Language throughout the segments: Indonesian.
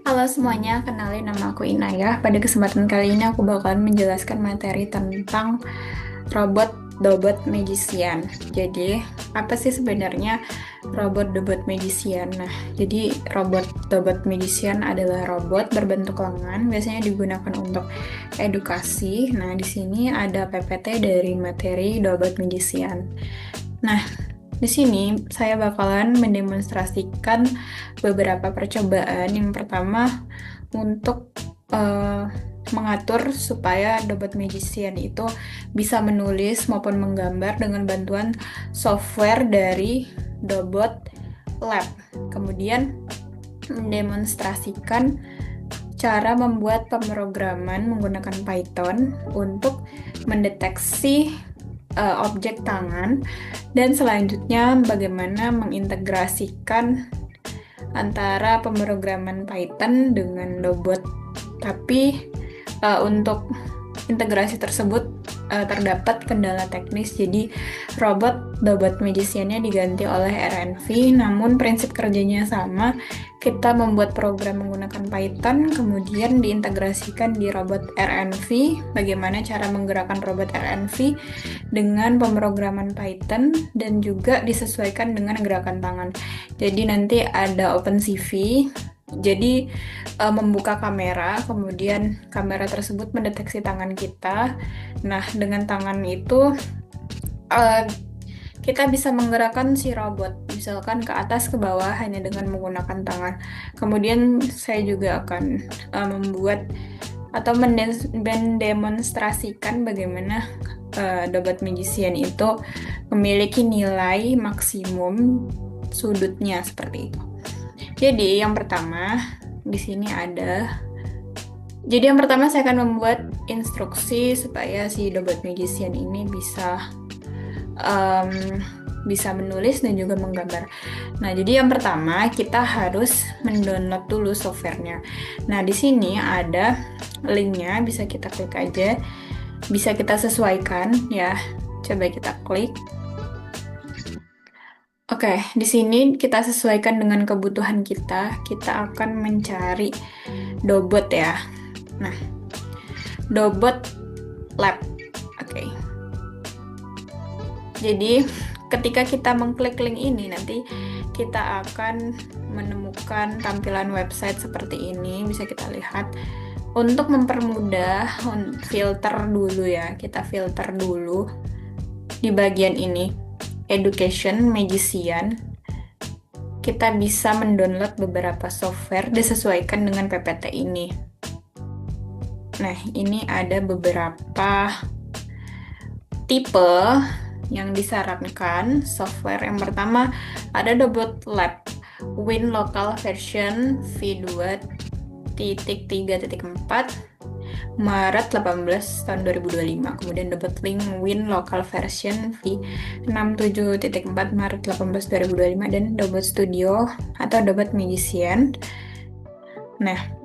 Halo semuanya, kenalin nama aku Inayah. Pada kesempatan kali ini aku bakalan menjelaskan materi tentang robot Dobot Magician. Jadi, apa sih sebenarnya robot Dobot Magician? Nah, jadi robot Dobot Magician adalah robot berbentuk lengan, biasanya digunakan untuk edukasi. Nah, di sini ada PPT dari materi Dobot Magician. Nah, di sini saya bakalan mendemonstrasikan beberapa percobaan. Yang pertama, untuk eh, mengatur supaya Dobot Magician itu bisa menulis maupun menggambar dengan bantuan software dari Dobot Lab. Kemudian mendemonstrasikan cara membuat pemrograman menggunakan Python untuk mendeteksi objek tangan, dan selanjutnya bagaimana mengintegrasikan antara pemrograman Python dengan Dobot. Tapi untuk integrasi tersebut terdapat kendala teknis, jadi robot Dobot Magician-nya diganti oleh RNV, namun prinsip kerjanya sama. Kita membuat program menggunakan Python, kemudian diintegrasikan di robot RNV. Bagaimana cara menggerakkan robot RNV dengan pemrograman Python dan juga disesuaikan dengan gerakan tangan. Jadi nanti ada OpenCV. Jadi membuka kamera, kemudian kamera tersebut mendeteksi tangan kita. Nah, dengan tangan itu eh, kita bisa menggerakkan si robot, misalkan ke atas ke bawah hanya dengan menggunakan tangan. Kemudian saya juga akan membuat atau mendemonstrasikan bagaimana Dobot Magician itu memiliki nilai maksimum sudutnya seperti itu. Jadi yang pertama di sini ada. Jadi yang pertama saya akan membuat instruksi supaya si Dobot Magician ini em, bisa menulis dan juga menggambar. Nah, jadi yang pertama kita harus mendownload dulu softwarenya. Nah, di sini ada linknya, bisa kita klik aja, bisa kita sesuaikan ya. Coba kita klik. Oke, di sini kita sesuaikan dengan kebutuhan kita. Kita akan mencari Dobot ya. Nah, Dobot Lab. Oke. Jadi, ketika kita mengklik link ini, nanti kita akan menemukan tampilan website seperti ini. Bisa kita lihat. Untuk mempermudah, filter dulu ya. Kita filter dulu di bagian ini, Education Magician. Kita bisa mendownload beberapa software disesuaikan dengan PPT ini. Nah, ini ada beberapa tipe yang disarankan software. Yang pertama ada Dobot Lab Win Local Version v2.3.4 Maret 18 tahun 2025. Kemudian Dobot Link Win Local Version v67.4 Maret 18 2025 dan Dobot Studio atau Dobot Magician. Nah,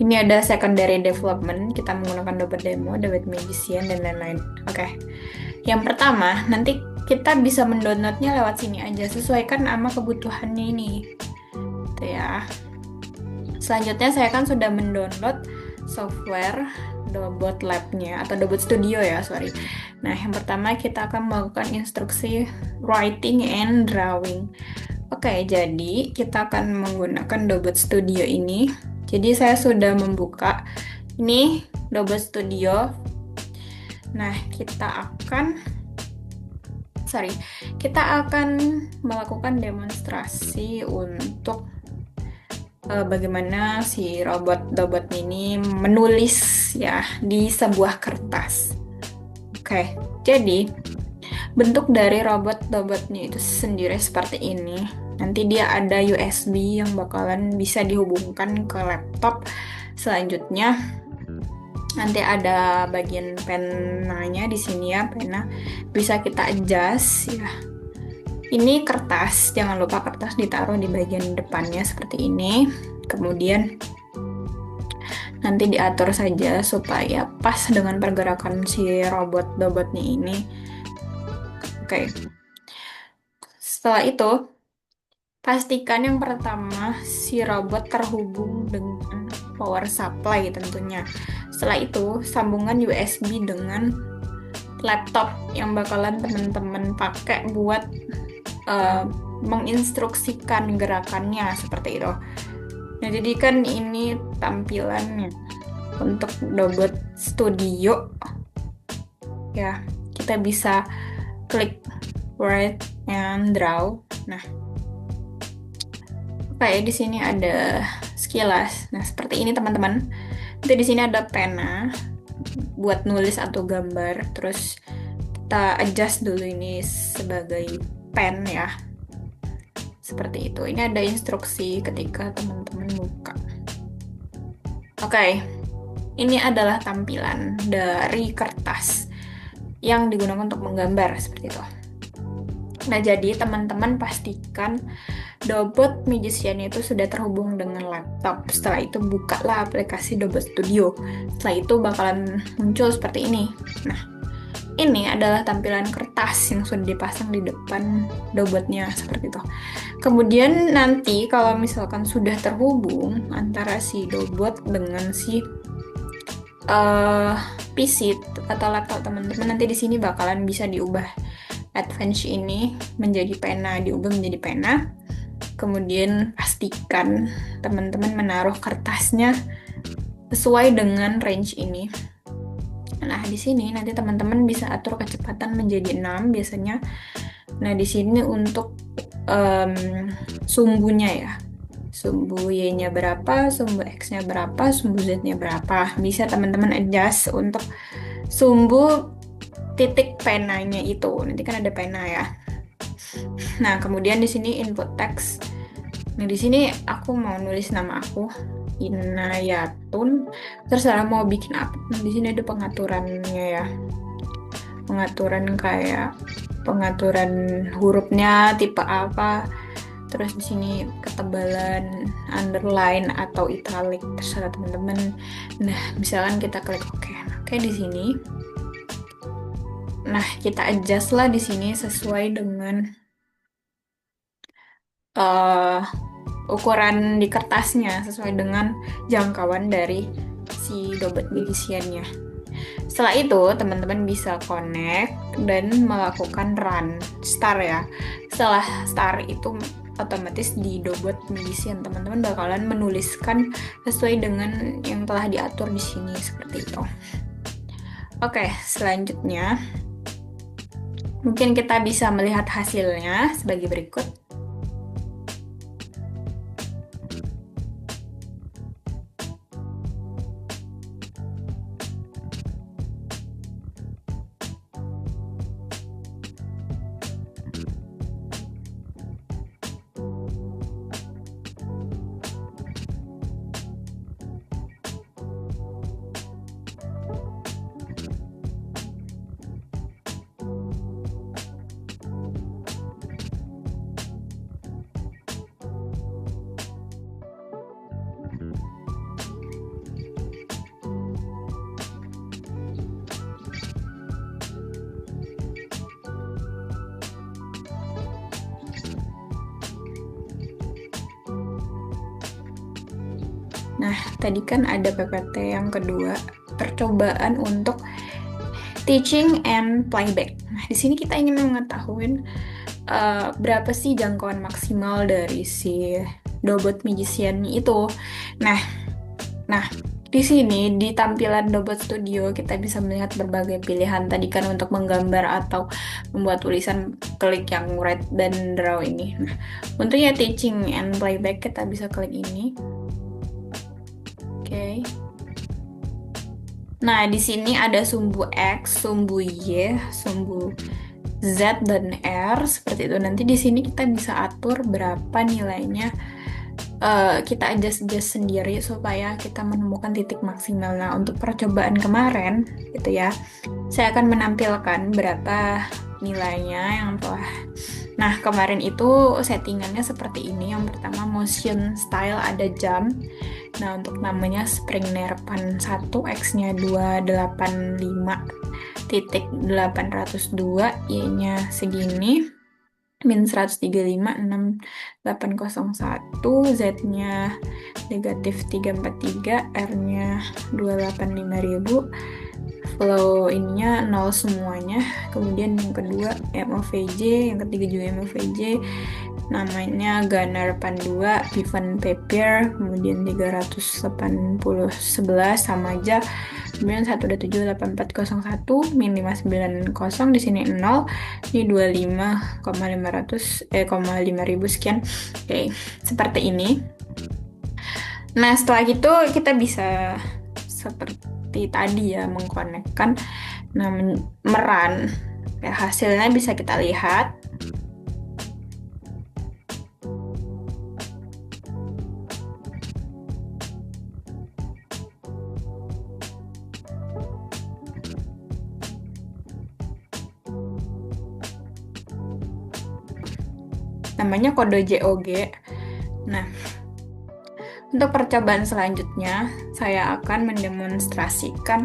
ini ada secondary development, kita menggunakan Dobot Demo, Dobot Magician, dan lain-lain. Oke. Yang pertama, nanti kita bisa mendownloadnya lewat sini aja, sesuaikan sama kebutuhannya ini. Itu ya. Selanjutnya saya kan sudah mendownload software Dobot Lab-nya atau Dobot Studio ya, sorry. Nah, yang pertama kita akan melakukan instruksi writing and drawing. Oke, jadi kita akan menggunakan Dobot Studio ini. Jadi saya sudah membuka ini Dobot Studio. Nah, kita akan melakukan demonstrasi untuk bagaimana si robot Dobot ini menulis ya di sebuah kertas. Oke, jadi bentuk dari robot Dobotnya itu sendiri seperti ini. Nanti dia ada USB yang bakalan bisa dihubungkan ke laptop. Selanjutnya nanti ada bagian penanya di sini ya, pena bisa kita adjust ya. Ini kertas, jangan lupa kertas ditaruh di bagian depannya seperti ini. Kemudian nanti diatur saja supaya pas dengan pergerakan si robot Dobotnya ini. Oke. Setelah itu pastikan yang pertama si robot terhubung dengan power supply tentunya. Setelah itu, sambungan USB dengan laptop yang bakalan teman-teman pakai buat eh, menginstruksikan gerakannya seperti itu. Nah, jadi kan ini tampilannya untuk Dobot Studio ya. Kita bisa klik write and draw. Nah, kayak di sini ada sekilas. Nah, seperti ini teman-teman. Nanti di sini ada pena buat nulis atau gambar. Terus kita adjust dulu ini sebagai pen ya. Seperti itu. Ini ada instruksi ketika teman-teman buka. Oke, ini adalah tampilan dari kertas yang digunakan untuk menggambar seperti itu. Nah, jadi teman-teman pastikan Dobot Magician itu sudah terhubung dengan laptop. Setelah itu bukalah aplikasi Dobot Studio. Setelah itu bakalan muncul seperti ini. Nah, ini adalah tampilan kertas yang sudah dipasang di depan Dobotnya seperti itu. Kemudian nanti kalau misalkan sudah terhubung antara si Dobot dengan si PC atau laptop teman-teman, nanti di sini bakalan bisa diubah advance ini menjadi pena, diubah menjadi pena. Kemudian pastikan teman-teman menaruh kertasnya sesuai dengan range ini. Nah, di sini nanti teman-teman bisa atur kecepatan menjadi 6 biasanya. Nah, di sini untuk sumbunya ya. Sumbu Y-nya berapa, sumbu X-nya berapa, sumbu Z-nya berapa. Bisa teman-teman adjust untuk sumbu titik penanya itu. Nanti kan ada pena ya. Nah, kemudian di sini input text. Nah, di sini aku mau nulis nama aku, Inayatun. Terserah mau bikin apa. Nah, di sini ada pengaturannya ya. Pengaturan kayak pengaturan hurufnya tipe apa. Terus di sini ketebalan underline atau italic terserah teman-teman. Nah, misalkan kita klik OK. Oke, di sini. Nah, kita adjust lah di sini sesuai dengan ukuran di kertasnya, sesuai dengan jangkauan dari si Dobot Magician-nya. Setelah itu, teman-teman bisa connect dan melakukan run start ya. Setelah start itu otomatis di Dobot Magician teman-teman bakalan menuliskan sesuai dengan yang telah diatur di sini seperti itu. Oke, selanjutnya mungkin kita bisa melihat hasilnya sebagai berikut. Nah, tadi kan ada PPT yang kedua, percobaan untuk teaching and playback. Nah, di sini kita ingin mengetahui berapa sih jangkauan maksimal dari si Dobot Magician itu. Nah, di sini di tampilan Dobot Studio kita bisa melihat berbagai pilihan tadi kan untuk menggambar atau membuat tulisan, klik yang write dan draw ini. Nah, untuk ya teaching and playback kita bisa klik ini. Oke. Nah, di sini ada sumbu X, sumbu Y, sumbu Z dan R seperti itu. Nanti di sini kita bisa atur berapa nilainya. Kita adjust sendiri supaya kita menemukan titik maksimal. Nah, untuk percobaan kemarin gitu ya, saya akan menampilkan berapa nilainya yang telah. Nah, kemarin itu settingannya seperti ini. Yang pertama motion style ada jam. Nah, untuk namanya Spring Nerpan 1, X-nya 285.802, Y-nya segini. min 135,6801, Z-nya negatif 343, R-nya 285.000, flow ininya 0 semuanya. Kemudian yang kedua MOVJ, yang ketiga juga MOVJ, namanya Gunnar Pandua, Vivan Papier, kemudian 38011 sama aja. Kemudian 1278401 min 590, di sini 0, ini 25,500 sekian. Oke, seperti ini. Nah, setelah itu kita bisa seperti tadi ya, mengkonekkan, nah meran. Ya, hasilnya bisa kita lihat. Namanya kode JOG. Nah, untuk percobaan selanjutnya, saya akan mendemonstrasikan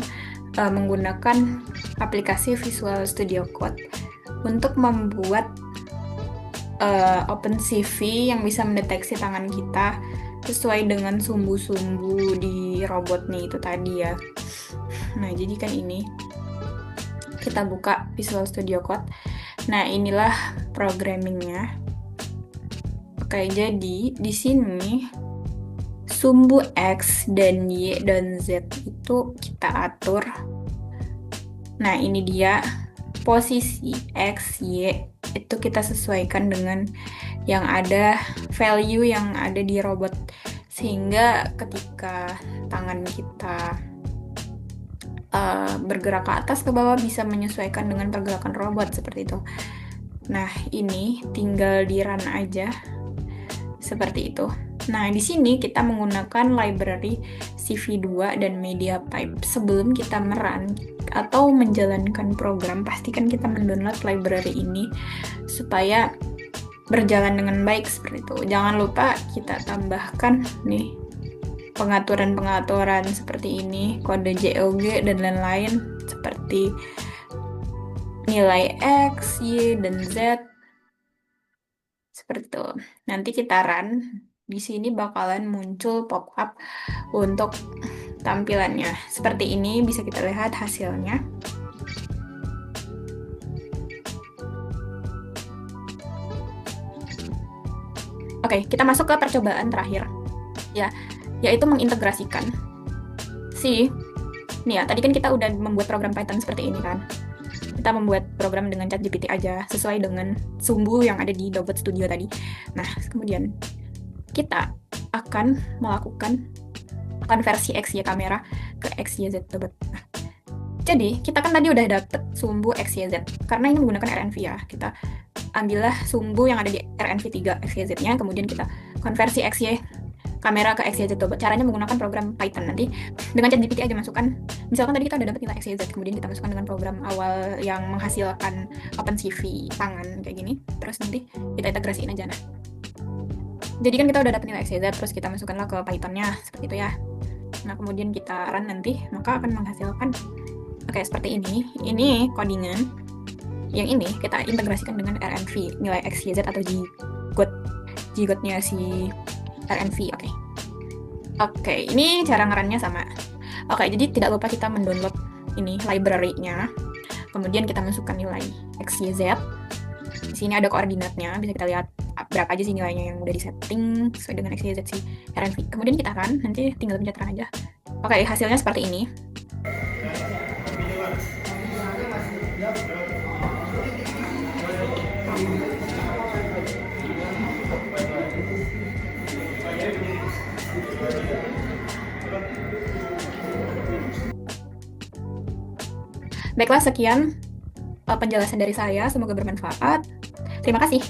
menggunakan aplikasi Visual Studio Code untuk membuat OpenCV yang bisa mendeteksi tangan kita sesuai dengan sumbu-sumbu di robotnya itu tadi ya. Nah, jadi kan ini kita buka Visual Studio Code. Nah, inilah programmingnya. Oke, jadi di sini sumbu X dan Y dan Z itu kita atur. Nah, ini dia posisi X, Y itu kita sesuaikan dengan yang ada, value yang ada di robot. Sehingga ketika tangan kita bergerak ke atas ke bawah bisa menyesuaikan dengan pergerakan robot seperti itu. Nah, ini tinggal di run aja seperti itu. Nah, di sini kita menggunakan library CV2 dan MediaPipe. Sebelum kita merun atau menjalankan program, pastikan kita mendownload library ini supaya berjalan dengan baik seperti itu. Jangan lupa kita tambahkan nih pengaturan-pengaturan seperti ini, kode JOG dan lain-lain seperti nilai X, Y, dan Z. Seperti itu. Nanti kita run. Di sini bakalan muncul pop-up untuk tampilannya. Seperti ini bisa kita lihat hasilnya. Oke, kita masuk ke percobaan terakhir. Ya, yaitu mengintegrasikan ini ya, tadi kan kita udah membuat program Python seperti ini kan. Kita membuat program dengan ChatGPT aja, sesuai dengan sumbu yang ada di Dobot Studio tadi. Nah, kemudian kita akan melakukan konversi XY kamera ke XYZ Dobot. Nah, jadi, kita kan tadi udah dapet sumbu XYZ. Karena ini menggunakan RNV ya, kita ambillah sumbu yang ada di RNV3 XYZ-nya, kemudian kita konversi XY kamera ke XYZ Dobot. Caranya menggunakan program Python. Nanti dengan ChatGPT aja masukkan, misalkan tadi kita udah dapat nilai XYZ, kemudian kita masukkan dengan program awal yang menghasilkan OpenCV tangan kayak gini, terus nanti kita integrasiin aja. Nah, jadi kan kita udah dapat nilai XYZ, terus kita masukkanlah ke Python-nya seperti itu ya. Nah, kemudian kita run nanti, maka akan menghasilkan seperti ini. Ini codingan. Yang ini kita integrasikan dengan RNV, nilai XYZ atau G-code-nya si RNV. Oke, ini cara ngerannya sama. Jadi tidak lupa kita mendownload ini library-nya. Kemudian kita masukkan nilai XYZ. Di sini ada koordinatnya, bisa kita lihat berapa aja sih nilainya yang udah disetting sesuai dengan XYZ si RNV. Kemudian kita run, nanti tinggal pencet run aja. Hasilnya seperti ini. Baiklah, sekian penjelasan dari saya. Semoga bermanfaat. Terima kasih.